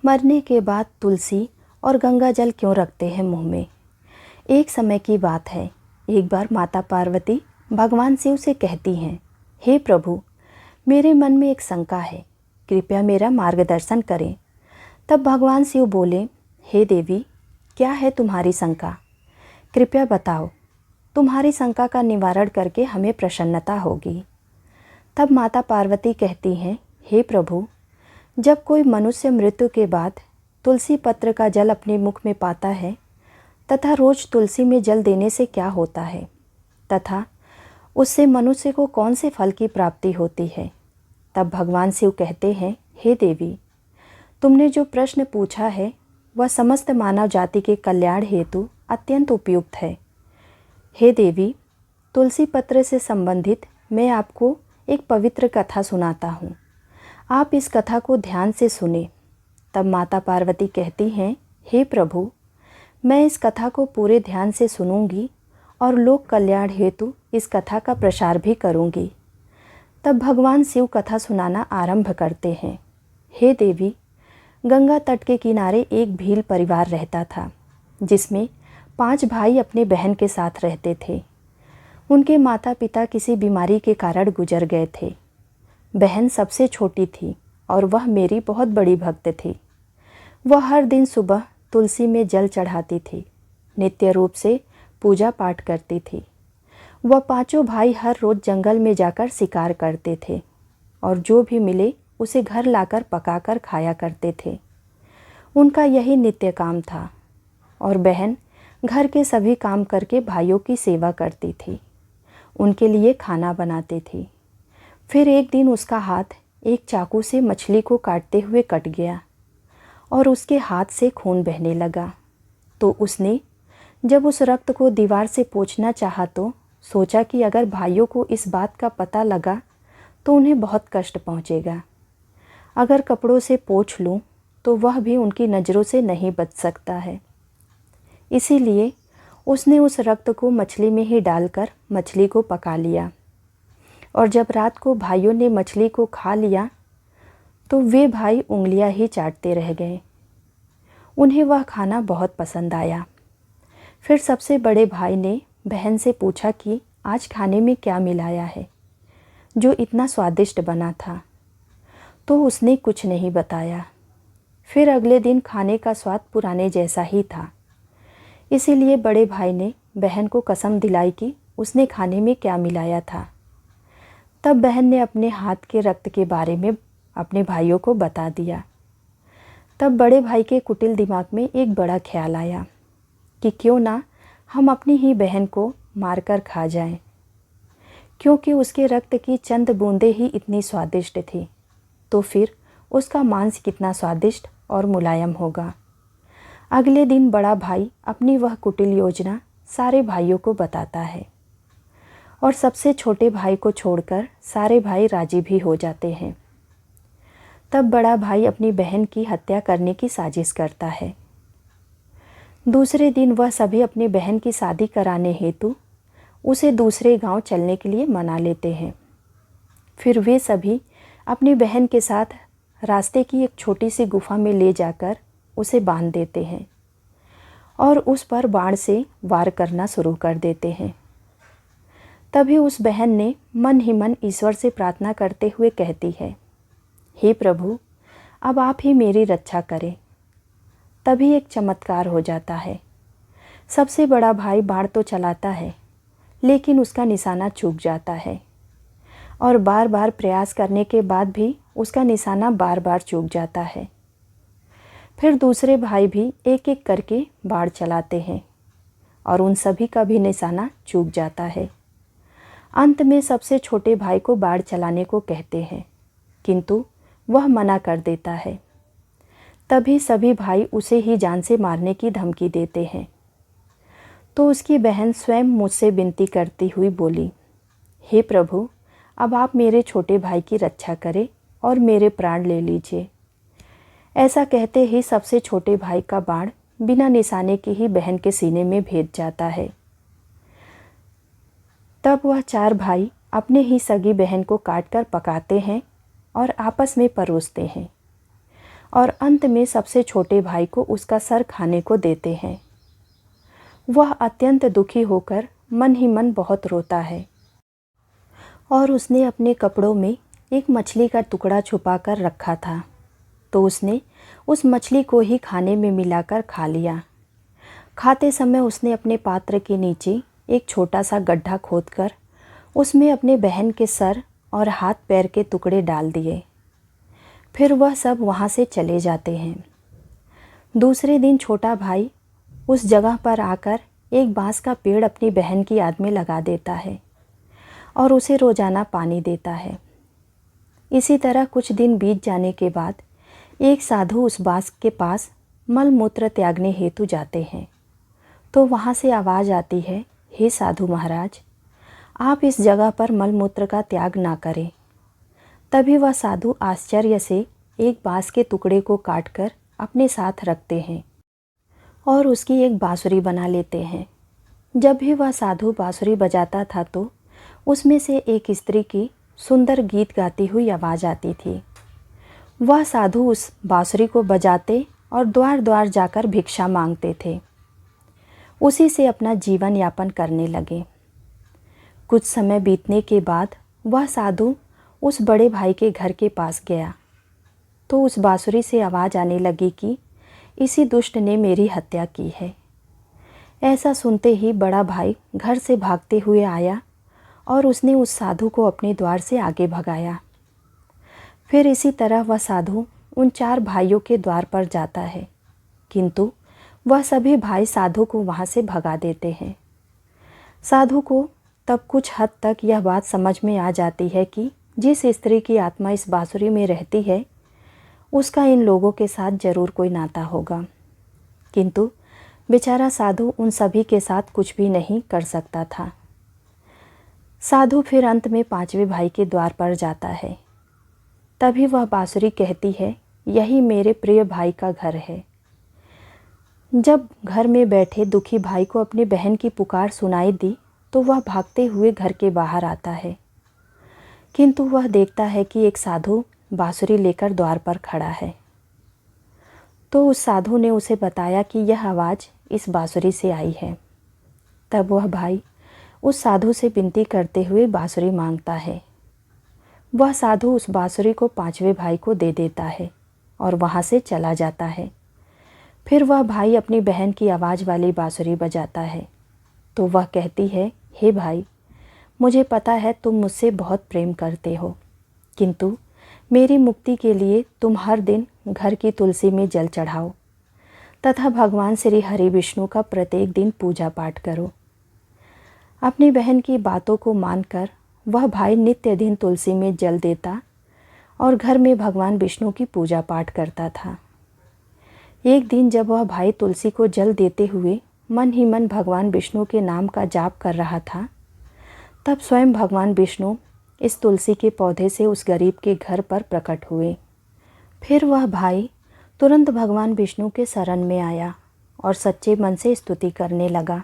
मरने के बाद तुलसी और गंगा जल क्यों रखते हैं मुंह में। एक समय की बात है, एक बार माता पार्वती भगवान शिव से कहती हैं, हे प्रभु, मेरे मन में एक शंका है, कृपया मेरा मार्गदर्शन करें। तब भगवान शिव बोले, हे देवी, क्या है तुम्हारी शंका, कृपया बताओ, तुम्हारी शंका का निवारण करके हमें प्रसन्नता होगी। तब माता पार्वती कहती हैं, हे प्रभु, जब कोई मनुष्य मृत्यु के बाद तुलसी पत्र का जल अपने मुख में पाता है तथा रोज तुलसी में जल देने से क्या होता है तथा उससे मनुष्य को कौन से फल की प्राप्ति होती है। तब भगवान शिव कहते हैं, हे देवी, तुमने जो प्रश्न पूछा है वह समस्त मानव जाति के कल्याण हेतु अत्यंत उपयुक्त है। हे देवी, तुलसी पत्र से संबंधित मैं आपको एक पवित्र कथा सुनाता हूँ, आप इस कथा को ध्यान से सुने। तब माता पार्वती कहती हैं, हे प्रभु, मैं इस कथा को पूरे ध्यान से सुनूंगी और लोक कल्याण हेतु इस कथा का प्रसार भी करूंगी। तब भगवान शिव कथा सुनाना आरंभ करते हैं। हे देवी, गंगा तट के किनारे एक भील परिवार रहता था, जिसमें 5 भाई अपने बहन के साथ रहते थे। उनके माता पिता किसी बीमारी के कारण गुजर गए थे। बहन सबसे छोटी थी और वह मेरी बहुत बड़ी भक्त थी। वह हर दिन सुबह तुलसी में जल चढ़ाती थी, नित्य रूप से पूजा पाठ करती थी। वह 5 भाई हर रोज़ जंगल में जाकर शिकार करते थे और जो भी मिले उसे घर लाकर पकाकर खाया करते थे। उनका यही नित्य काम था और बहन घर के सभी काम करके भाइयों की सेवा करती थी, उनके लिए खाना बनाती थी। फिर एक दिन उसका हाथ एक चाकू से मछली को काटते हुए कट गया और उसके हाथ से खून बहने लगा। तो उसने जब उस रक्त को दीवार से पोंछना चाहा तो सोचा कि अगर भाइयों को इस बात का पता लगा तो उन्हें बहुत कष्ट पहुंचेगा। अगर कपड़ों से पोंछ लूं तो वह भी उनकी नज़रों से नहीं बच सकता है। इसीलिए उसने उस रक्त को मछली में ही डालकर मछली को पका लिया और जब रात को भाइयों ने मछली को खा लिया तो वे भाई उंगलियां ही चाटते रह गए। उन्हें वह खाना बहुत पसंद आया। फिर सबसे बड़े भाई ने बहन से पूछा कि आज खाने में क्या मिलाया है जो इतना स्वादिष्ट बना था, तो उसने कुछ नहीं बताया। फिर अगले दिन खाने का स्वाद पुराने जैसा ही था। इसीलिए बड़े भाई ने बहन को कसम दिलाई कि उसने खाने में क्या मिलाया था। तब बहन ने अपने हाथ के रक्त के बारे में अपने भाइयों को बता दिया। तब बड़े भाई के कुटिल दिमाग में एक बड़ा ख्याल आया कि क्यों ना हम अपनी ही बहन को मारकर खा जाएं, क्योंकि उसके रक्त की चंद बूंदें ही इतनी स्वादिष्ट थी, तो फिर उसका मांस कितना स्वादिष्ट और मुलायम होगा। अगले दिन बड़ा भाई अपनी वह कुटिल योजना सारे भाइयों को बताता है और सबसे छोटे भाई को छोड़कर सारे भाई राजी भी हो जाते हैं। तब बड़ा भाई अपनी बहन की हत्या करने की साजिश करता है। दूसरे दिन वह सभी अपनी बहन की शादी कराने हेतु उसे दूसरे गांव चलने के लिए मना लेते हैं। फिर वे सभी अपनी बहन के साथ रास्ते की एक छोटी सी गुफा में ले जाकर उसे बांध देते हैं और उस पर बाण से वार करना शुरू कर देते हैं। तभी उस बहन ने मन ही मन ईश्वर से प्रार्थना करते हुए कहती है, हे प्रभु, अब आप ही मेरी रक्षा करें। तभी एक चमत्कार हो जाता है। सबसे बड़ा भाई बाण तो चलाता है, लेकिन उसका निशाना चूक जाता है और बार बार प्रयास करने के बाद भी उसका निशाना बार बार चूक जाता है। फिर दूसरे भाई भी एक एक करके बाण चलाते हैं और उन सभी का भी निशाना चूक जाता है। अंत में सबसे छोटे भाई को बाण चलाने को कहते हैं, किंतु वह मना कर देता है। तभी सभी भाई उसे ही जान से मारने की धमकी देते हैं। तो उसकी बहन स्वयं मुझसे विनती करती हुई बोली, हे प्रभु, अब आप मेरे छोटे भाई की रक्षा करें और मेरे प्राण ले लीजिए। ऐसा कहते ही सबसे छोटे भाई का बाण बिना निशाने के ही बहन के सीने में भेद जाता है। तब वह 4 भाई अपने ही सगी बहन को काटकर पकाते हैं और आपस में परोसते हैं और अंत में सबसे छोटे भाई को उसका सर खाने को देते हैं। वह अत्यंत दुखी होकर मन ही मन बहुत रोता है और उसने अपने कपड़ों में एक मछली का टुकड़ा छुपा कर रखा था, तो उसने उस मछली को ही खाने में मिलाकर खा लिया। खाते समय उसने अपने पात्र के नीचे एक छोटा सा गड्ढा खोदकर उसमें अपने बहन के सर और हाथ पैर के टुकड़े डाल दिए। फिर वह सब वहाँ से चले जाते हैं। दूसरे दिन छोटा भाई उस जगह पर आकर एक बांस का पेड़ अपनी बहन की याद में लगा देता है और उसे रोज़ाना पानी देता है। इसी तरह कुछ दिन बीत जाने के बाद एक साधु उस बांस के पास मल मूत्र त्यागने हेतु जाते हैं, तो वहाँ से आवाज़ आती है, हे साधु महाराज, आप इस जगह पर मल मूत्र का त्याग ना करें। तभी वह साधु आश्चर्य से एक बांस के टुकड़े को काटकर अपने साथ रखते हैं और उसकी एक बांसुरी बना लेते हैं। जब भी वह साधु बांसुरी बजाता था तो उसमें से एक स्त्री की सुंदर गीत गाती हुई आवाज़ आती थी। वह साधु उस बांसुरी को बजाते और द्वार द्वार जाकर भिक्षा मांगते थे। उसी से अपना जीवन यापन करने लगे। कुछ समय बीतने के बाद वह साधु उस बड़े भाई के घर के पास गया, तो उस बांसुरी से आवाज़ आने लगी कि इसी दुष्ट ने मेरी हत्या की है। ऐसा सुनते ही बड़ा भाई घर से भागते हुए आया और उसने उस साधु को अपने द्वार से आगे भगाया। फिर इसी तरह वह साधु उन 4 भाइयों के द्वार पर जाता है, किंतु वह सभी भाई साधु को वहाँ से भगा देते हैं। साधु को तब कुछ हद तक यह बात समझ में आ जाती है कि जिस स्त्री की आत्मा इस बांसुरी में रहती है उसका इन लोगों के साथ जरूर कोई नाता होगा, किंतु बेचारा साधु उन सभी के साथ कुछ भी नहीं कर सकता था। साधु फिर अंत में 5वें भाई के द्वार पर जाता है। तभी वह बांसुरी कहती है, यही मेरे प्रिय भाई का घर है। जब घर में बैठे दुखी भाई को अपनी बहन की पुकार सुनाई दी तो वह भागते हुए घर के बाहर आता है, किंतु वह देखता है कि एक साधु बांसुरी लेकर द्वार पर खड़ा है। तो उस साधु ने उसे बताया कि यह आवाज़ इस बांसुरी से आई है। तब वह भाई उस साधु से विनती करते हुए बांसुरी मांगता है। वह साधु उस बांसुरी को 5वें भाई को दे देता है और वहाँ से चला जाता है। फिर वह भाई अपनी बहन की आवाज़ वाली बांसुरी बजाता है, तो वह कहती है, हे भाई, मुझे पता है तुम मुझसे बहुत प्रेम करते हो, किंतु मेरी मुक्ति के लिए तुम हर दिन घर की तुलसी में जल चढ़ाओ तथा भगवान श्री हरि विष्णु का प्रत्येक दिन पूजा पाठ करो। अपनी बहन की बातों को मानकर वह भाई नित्य दिन तुलसी में जल देता और घर में भगवान विष्णु की पूजा पाठ करता था। एक दिन जब वह भाई तुलसी को जल देते हुए मन ही मन भगवान विष्णु के नाम का जाप कर रहा था, तब स्वयं भगवान विष्णु इस तुलसी के पौधे से उस गरीब के घर पर प्रकट हुए। फिर वह भाई तुरंत भगवान विष्णु के शरण में आया और सच्चे मन से स्तुति करने लगा।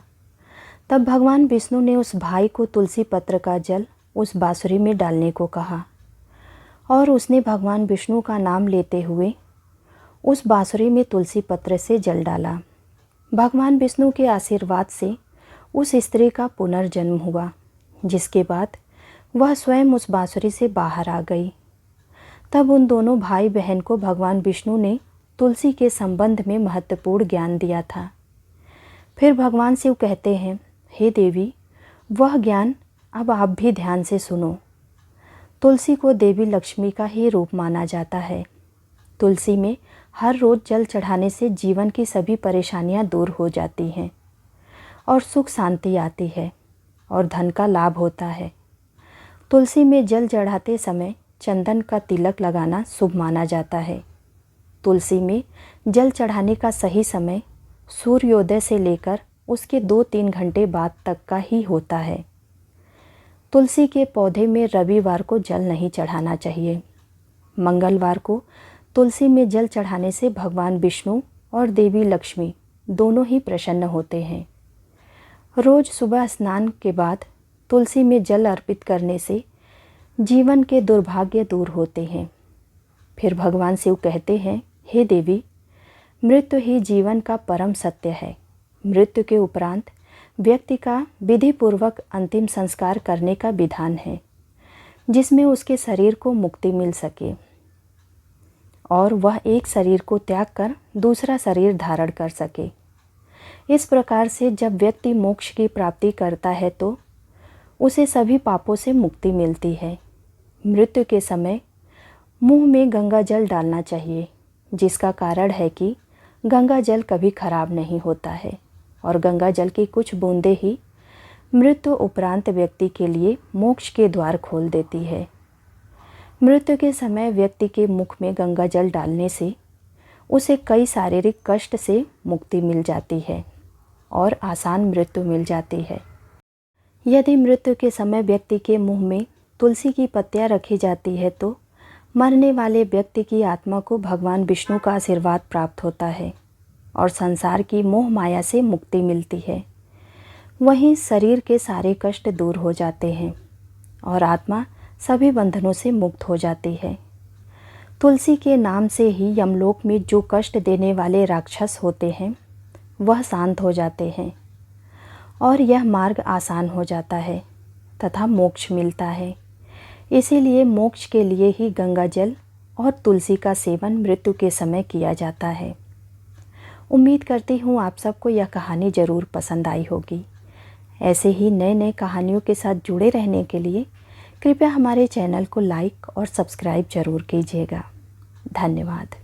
तब भगवान विष्णु ने उस भाई को तुलसी पत्र का जल उस बांसुरी में डालने को कहा और उसने भगवान विष्णु का नाम लेते हुए उस बांसुरी में तुलसी पत्र से जल डाला। भगवान विष्णु के आशीर्वाद से उस स्त्री का पुनर्जन्म हुआ, जिसके बाद वह स्वयं उस बांसुरी से बाहर आ गई। तब उन दोनों भाई बहन को भगवान विष्णु ने तुलसी के संबंध में महत्वपूर्ण ज्ञान दिया था। फिर भगवान शिव कहते हैं, हे देवी, वह ज्ञान अब आप भी ध्यान से सुनो। तुलसी को देवी लक्ष्मी का ही रूप माना जाता है। तुलसी में हर रोज़ जल चढ़ाने से जीवन की सभी परेशानियां दूर हो जाती हैं और सुख शांति आती है और धन का लाभ होता है। तुलसी में जल चढ़ाते समय चंदन का तिलक लगाना शुभ माना जाता है। तुलसी में जल चढ़ाने का सही समय सूर्योदय से लेकर उसके 2-3 घंटे बाद तक का ही होता है। तुलसी के पौधे में रविवार को जल नहीं चढ़ाना चाहिए। मंगलवार को तुलसी में जल चढ़ाने से भगवान विष्णु और देवी लक्ष्मी दोनों ही प्रसन्न होते हैं। रोज़ सुबह स्नान के बाद तुलसी में जल अर्पित करने से जीवन के दुर्भाग्य दूर होते हैं। फिर भगवान शिव कहते हैं, हे देवी, मृत्यु ही जीवन का परम सत्य है। मृत्यु के उपरांत व्यक्ति का विधिपूर्वक अंतिम संस्कार करने का विधान है, जिसमें उसके शरीर को मुक्ति मिल सके और वह एक शरीर को त्याग कर दूसरा शरीर धारण कर सके। इस प्रकार से जब व्यक्ति मोक्ष की प्राप्ति करता है तो उसे सभी पापों से मुक्ति मिलती है। मृत्यु के समय मुंह में गंगा जल डालना चाहिए, जिसका कारण है कि गंगा जल कभी खराब नहीं होता है और गंगा जल की कुछ बूंदें ही मृत्यु उपरांत व्यक्ति के लिए मोक्ष के द्वार खोल देती है। मृत्यु के समय व्यक्ति के मुख में गंगा जल डालने से उसे कई शारीरिक कष्ट से मुक्ति मिल जाती है और आसान मृत्यु मिल जाती है। यदि मृत्यु के समय व्यक्ति के मुंह में तुलसी की पत्तियां रखी जाती है तो मरने वाले व्यक्ति की आत्मा को भगवान विष्णु का आशीर्वाद प्राप्त होता है और संसार की मोह माया से मुक्ति मिलती है। वहीं शरीर के सारे कष्ट दूर हो जाते हैं और आत्मा सभी बंधनों से मुक्त हो जाती है। तुलसी के नाम से ही यमलोक में जो कष्ट देने वाले राक्षस होते हैं वह शांत हो जाते हैं और यह मार्ग आसान हो जाता है तथा मोक्ष मिलता है। इसीलिए मोक्ष के लिए ही गंगा जल और तुलसी का सेवन मृत्यु के समय किया जाता है। उम्मीद करती हूँ आप सबको यह कहानी ज़रूर पसंद आई होगी। ऐसे ही नए नए कहानियों के साथ जुड़े रहने के लिए कृपया हमारे चैनल को लाइक और सब्सक्राइब ज़रूर कीजिएगा। धन्यवाद।